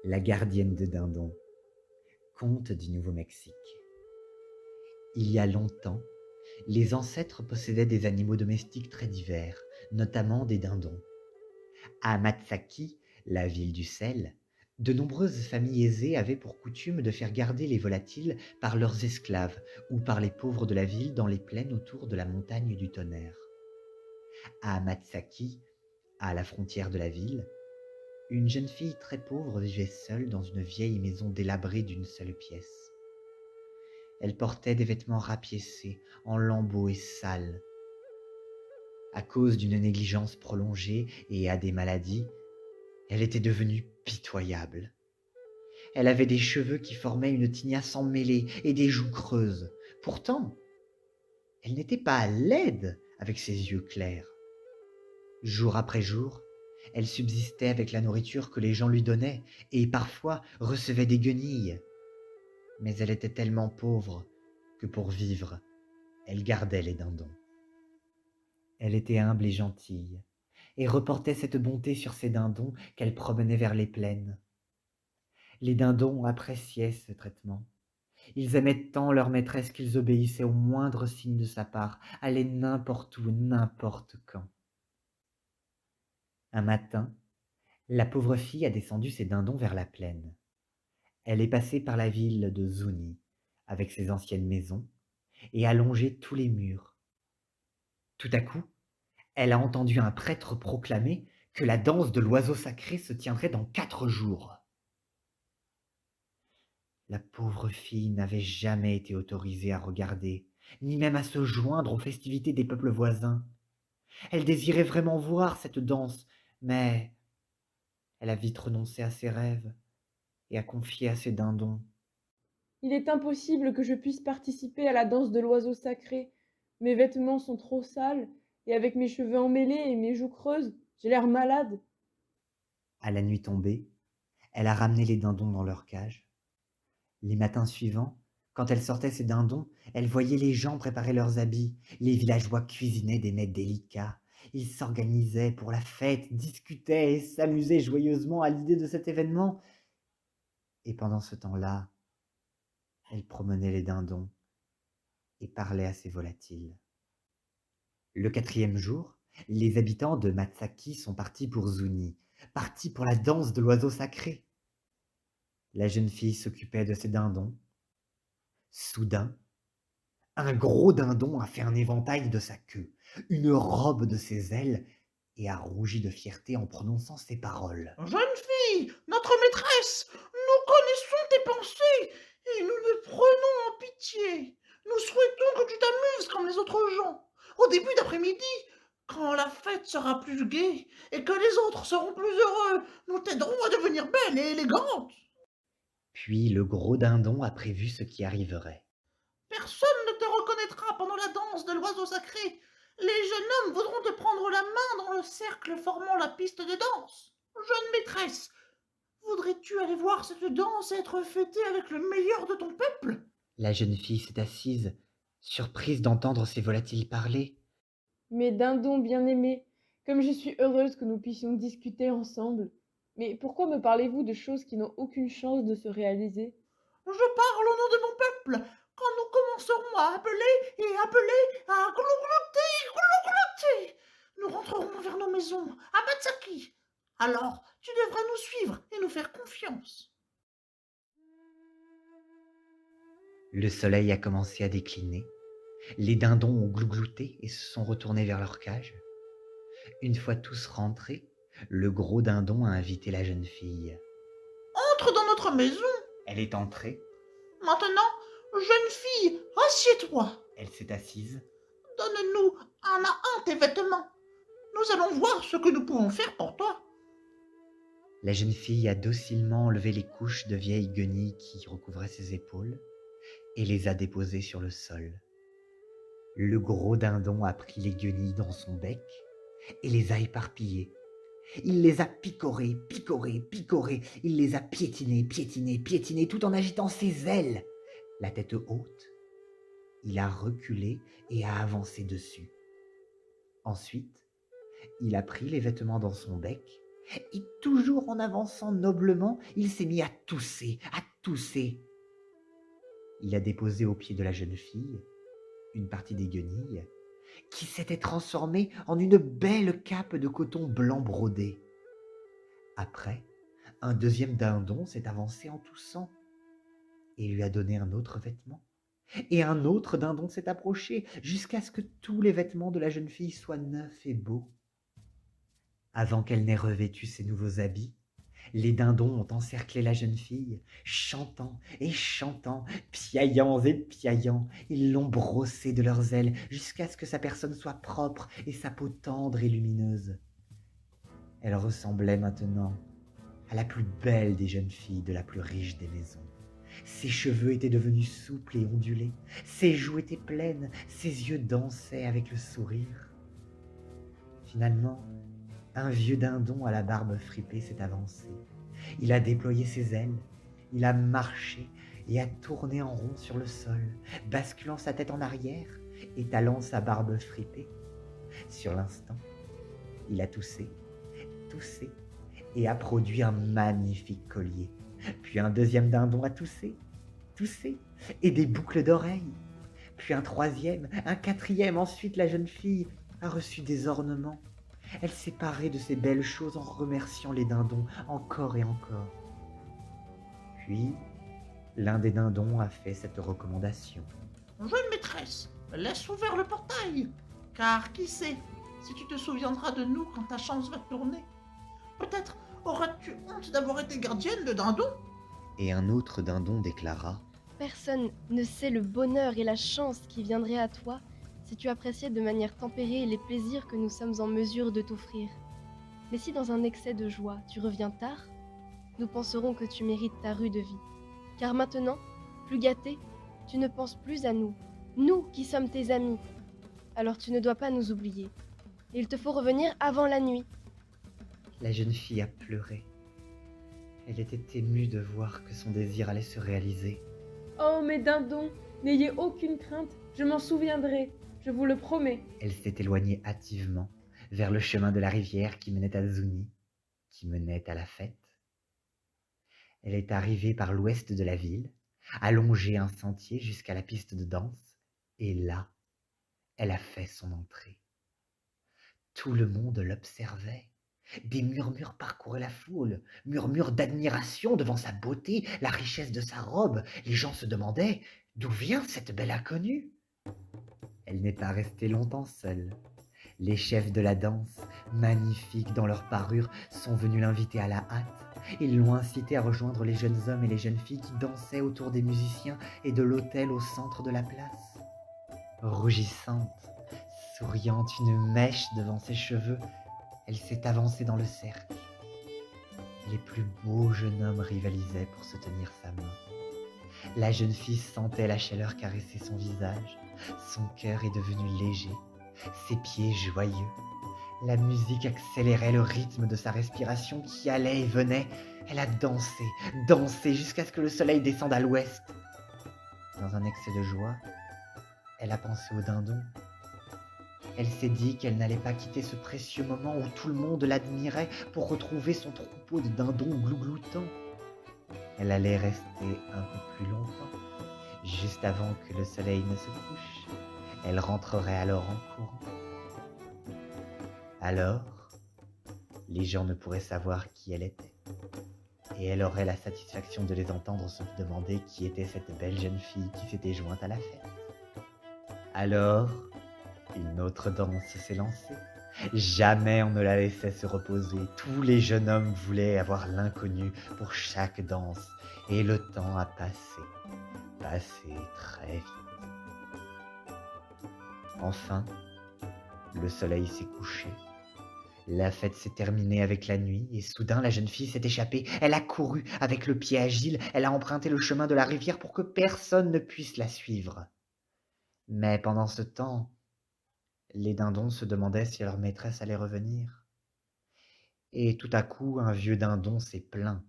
La gardienne de dindons, conte du Nouveau-Mexique. Il y a longtemps, les ancêtres possédaient des animaux domestiques très divers, notamment des dindons. À Matsaki, la ville du sel, de nombreuses familles aisées avaient pour coutume de faire garder les volatiles par leurs esclaves ou par les pauvres de la ville dans les plaines autour de la montagne du tonnerre. À Matsaki, à la frontière de la ville, une jeune fille très pauvre vivait seule dans une vieille maison délabrée d'une seule pièce. Elle portait des vêtements rapiécés, en lambeaux et sales. À cause d'une négligence prolongée et à des maladies, elle était devenue pitoyable. Elle avait des cheveux qui formaient une tignasse emmêlée et des joues creuses. Pourtant, elle n'était pas laide avec ses yeux clairs. Jour après jour, elle subsistait avec la nourriture que les gens lui donnaient et parfois recevait des guenilles. Mais elle était tellement pauvre que pour vivre, elle gardait les dindons. Elle était humble et gentille, et reportait cette bonté sur ses dindons qu'elle promenait vers les plaines. Les dindons appréciaient ce traitement. Ils aimaient tant leur maîtresse qu'ils obéissaient au moindre signe de sa part, allaient n'importe où, n'importe quand. Un matin, la pauvre fille a descendu ses dindons vers la plaine. Elle est passée par la ville de Zuni, avec ses anciennes maisons, et a longé tous les murs. Tout à coup, elle a entendu un prêtre proclamer que la danse de l'oiseau sacré se tiendrait dans 4 jours. La pauvre fille n'avait jamais été autorisée à regarder, ni même à se joindre aux festivités des peuples voisins. Elle désirait vraiment voir cette danse, mais elle a vite renoncé à ses rêves et a confié à ses dindons. Il est impossible que je puisse participer à la danse de l'oiseau sacré. Mes vêtements sont trop sales, et avec mes cheveux emmêlés et mes joues creuses, j'ai l'air malade. À la nuit tombée, elle a ramené les dindons dans leur cage. Les matins suivants, quand elle sortait ses dindons, elle voyait les gens préparer leurs habits. Les villageois cuisinaient des mets délicats. Ils s'organisaient pour la fête, discutaient et s'amusaient joyeusement à l'idée de cet événement. Et pendant ce temps-là, elle promenait les dindons et parlait à ses volatiles. Le 4e jour, les habitants de Matsaki sont partis pour Zuni, partis pour la danse de l'oiseau sacré. La jeune fille s'occupait de ses dindons. Soudain, un gros dindon a fait un éventail de sa queue, une robe de ses ailes, et a rougi de fierté en prononçant ces paroles. Jeune fille, notre maîtresse, nous connaissons tes pensées et nous les prenons en pitié. Nous souhaitons que tu t'amuses comme les autres gens. Au début d'après-midi, quand la fête sera plus gaie et que les autres seront plus heureux, nous t'aiderons à devenir belle et élégante. Puis le gros dindon a prévu ce qui arriverait. Personne ne te reconnaîtra pendant la danse de l'oiseau sacré. Les jeunes hommes voudront te prendre la main dans le cercle formant la piste de danse. Jeune maîtresse, voudrais-tu aller voir cette danse et être fêtée avec le meilleur de ton peuple? La jeune fille s'est assise, surprise d'entendre ces volatiles parler. Mes dindons bien-aimés, comme je suis heureuse que nous puissions discuter ensemble. Mais pourquoi me parlez-vous de choses qui n'ont aucune chance de se réaliser? Je parle au nom de mon peuple. Quand nous commencerons à appeler et appeler, à glouglouter, nous rentrerons vers nos maisons, à Matsaki. Alors, tu devras nous suivre et nous faire confiance. Le soleil a commencé à décliner. Les dindons ont glouglouté et se sont retournés vers leur cage. Une fois tous rentrés, le gros dindon a invité la jeune fille. Entre dans notre maison. Elle est entrée, Maintenant, jeune fille, assieds-toi. elle s'est assise. Donne-nous un à un tes vêtements. Nous allons voir ce que nous pouvons faire pour toi. La jeune fille a docilement enlevé les couches de vieilles guenilles qui recouvraient ses épaules et les a déposées sur le sol. Le gros dindon a pris les guenilles dans son bec et les a éparpillées. Il les a picorées, picorées, picorées. Il les a piétinées, piétinées, piétinées, tout en agitant ses ailes. La tête haute, il a reculé et a avancé dessus. Ensuite, il a pris les vêtements dans son bec Et toujours en avançant noblement, il s'est mis à tousser, à tousser. Il a déposé au pied de la jeune fille une partie des guenilles qui s'était transformée en une belle cape de coton blanc brodé. Après, un deuxième dindon s'est avancé en toussant et lui a donné un autre vêtement. Et un autre dindon s'est approché jusqu'à ce que tous les vêtements de la jeune fille soient neufs et beaux. Avant qu'elle n'ait revêtu ses nouveaux habits, les dindons ont encerclé la jeune fille, chantant et chantant, piaillant et piaillant. Ils l'ont brossée de leurs ailes jusqu'à ce que sa personne soit propre et sa peau tendre et lumineuse. Elle ressemblait maintenant à la plus belle des jeunes filles de la plus riche des maisons. Ses cheveux étaient devenus souples et ondulés, ses joues étaient pleines, ses yeux dansaient avec le sourire. Finalement, un vieux dindon à la barbe fripée s'est avancé. Il a déployé ses ailes, il a marché et a tourné en rond sur le sol, basculant sa tête en arrière, étalant sa barbe fripée. Sur l'instant, il a toussé, toussé, et a produit un magnifique collier. Puis un deuxième dindon a toussé, toussé, et des boucles d'oreilles. Puis un troisième, un quatrième, ensuite la jeune fille a reçu des ornements. Elle s'est parée de ces belles choses en remerciant les dindons encore et encore. Puis, l'un des dindons a fait cette recommandation. Jeune maîtresse, laisse ouvert le portail, car qui sait si tu te souviendras de nous quand ta chance va tourner. Peut-être auras-tu honte d'avoir été gardienne de dindon. Et un autre dindon déclara. Personne ne sait le bonheur et la chance qui viendraient à toi si tu appréciais de manière tempérée les plaisirs que nous sommes en mesure de t'offrir. Mais si dans un excès de joie tu reviens tard, nous penserons que tu mérites ta rude vie. Car maintenant, plus gâté, tu ne penses plus à nous, nous qui sommes tes amis. Alors tu ne dois pas nous oublier. Il te faut revenir avant la nuit. La jeune fille a pleuré. Elle était émue de voir que son désir allait se réaliser. Oh, mes dindons, n'ayez aucune crainte, je m'en souviendrai, je vous le promets. Elle s'est éloignée hâtivement vers le chemin de la rivière qui menait à Zuni, qui menait à la fête. Elle est arrivée par l'ouest de la ville, a longé un sentier jusqu'à la piste de danse, et là, elle a fait son entrée. Tout le monde l'observait. Des murmures parcouraient la foule, murmures d'admiration devant sa beauté, la richesse de sa robe. Les gens se demandaient d'où vient cette belle inconnue. Elle n'est pas restée longtemps seule. Les chefs de la danse, magnifiques dans leur parure, sont venus l'inviter à la hâte. Ils l'ont incité à rejoindre les jeunes hommes et les jeunes filles qui dansaient autour des musiciens et de l'autel au centre de la place. Rougissante, souriante, une mèche devant ses cheveux, elle s'est avancée dans le cercle. Les plus beaux jeunes hommes rivalisaient pour se tenir sa main. La jeune fille sentait la chaleur caresser son visage. Son cœur est devenu léger, ses pieds joyeux. La musique accélérait le rythme de sa respiration qui allait et venait. Elle a dansé, dansé jusqu'à ce que le soleil descende à l'ouest. Dans un excès de joie, elle a pensé au dindon. Elle s'est dit qu'elle n'allait pas quitter ce précieux moment où tout le monde l'admirait pour retrouver son troupeau de dindons glougloutants. Elle allait rester un peu plus longtemps, juste avant que le soleil ne se couche. Elle rentrerait alors en courant. Alors, les gens ne pourraient savoir qui elle était. Et elle aurait la satisfaction de les entendre se demander qui était cette belle jeune fille qui s'était jointe à la fête. Alors, une autre danse s'est lancée. Jamais on ne la laissait se reposer. Tous les jeunes hommes voulaient avoir l'inconnu pour chaque danse. Et le temps a passé très vite. Enfin, le soleil s'est couché. La fête s'est terminée avec la nuit et soudain la jeune fille s'est échappée. Elle a couru avec le pied agile. Elle a emprunté le chemin de la rivière pour que personne ne puisse la suivre. Mais pendant ce temps, les dindons se demandaient si leur maîtresse allait revenir. Et tout à coup, un vieux dindon s'est plaint.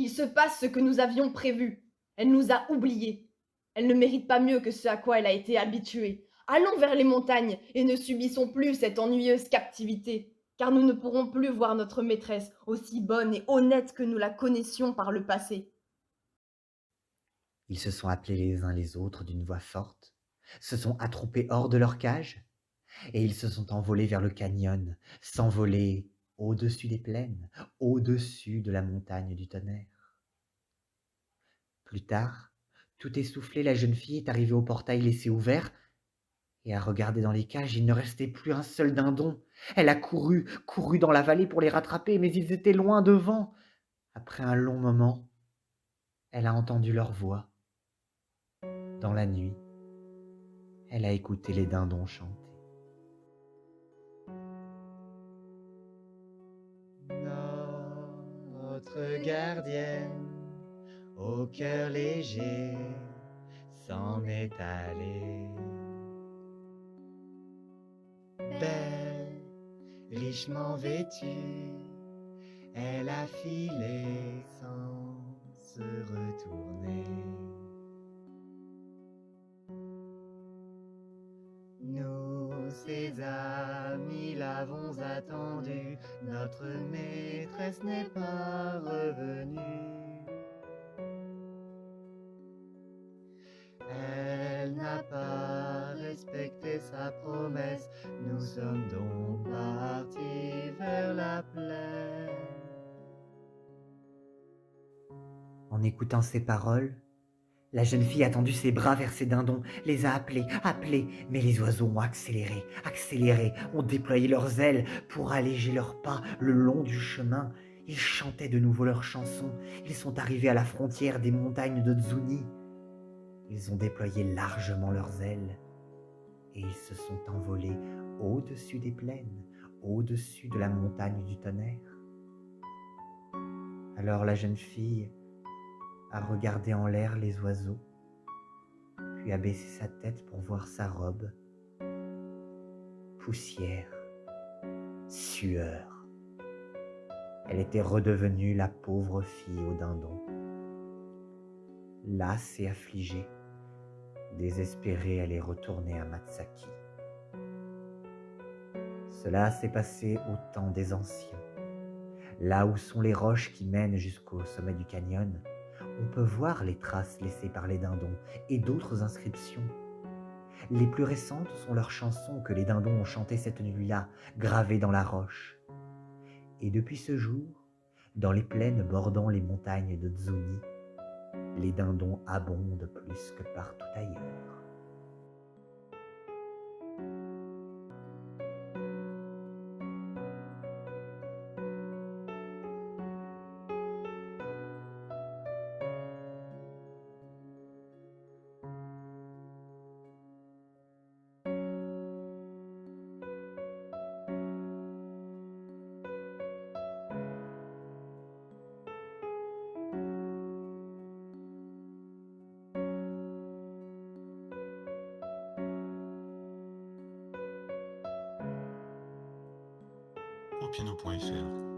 Il se passe ce que nous avions prévu. Elle nous a oubliés. Elle ne mérite pas mieux que ce à quoi elle a été habituée. Allons vers les montagnes et ne subissons plus cette ennuyeuse captivité, car nous ne pourrons plus voir notre maîtresse aussi bonne et honnête que nous la connaissions par le passé. Ils se sont appelés les uns les autres d'une voix forte, se sont attroupés hors de leur cage, et ils se sont envolés vers le canyon, s'envoler au-dessus des plaines, au-dessus de la montagne du tonnerre. Plus tard, tout essoufflée, la jeune fille est arrivée au portail laissé ouvert, et à regarder dans les cages, il ne restait plus un seul dindon. Elle a couru dans la vallée pour les rattraper, mais ils étaient loin devant. Après un long moment, elle a entendu leur voix. Dans la nuit, elle a écouté les dindons chanter. Notre gardienne, au cœur léger, s'en est allée. Belle, richement vêtue, elle a filé sans se retourner. Nous, ses amis, l'avons attendue, notre maîtresse n'est pas revenue. Elle n'a pas respecté sa promesse, nous sommes donc partis vers la plaine. En écoutant ces paroles, la jeune fille a tendu ses bras vers ses dindons, les a appelés, mais les oiseaux ont accéléré, ont déployé leurs ailes pour alléger leurs pas le long du chemin. Ils chantaient de nouveau leurs chansons, ils sont arrivés à la frontière des montagnes de Zuni. Ils ont déployé largement leurs ailes et ils se sont envolés au-dessus des plaines, au-dessus de la montagne du tonnerre. Alors la jeune fille a regardé en l'air les oiseaux, puis a baissé sa tête pour voir sa robe. Poussière, sueur. Elle était redevenue la pauvre fille aux dindons. Lasse et affligée, désespérée, elle est retournée à Matsaki. Cela s'est passé au temps des anciens. Là où sont les roches qui mènent jusqu'au sommet du canyon, on peut voir les traces laissées par les dindons et d'autres inscriptions. Les plus récentes sont leurs chansons que les dindons ont chantées cette nuit-là, gravées dans la roche. Et depuis ce jour, dans les plaines bordant les montagnes de Zuni, les dindons abondent plus que partout ailleurs. Piano.fr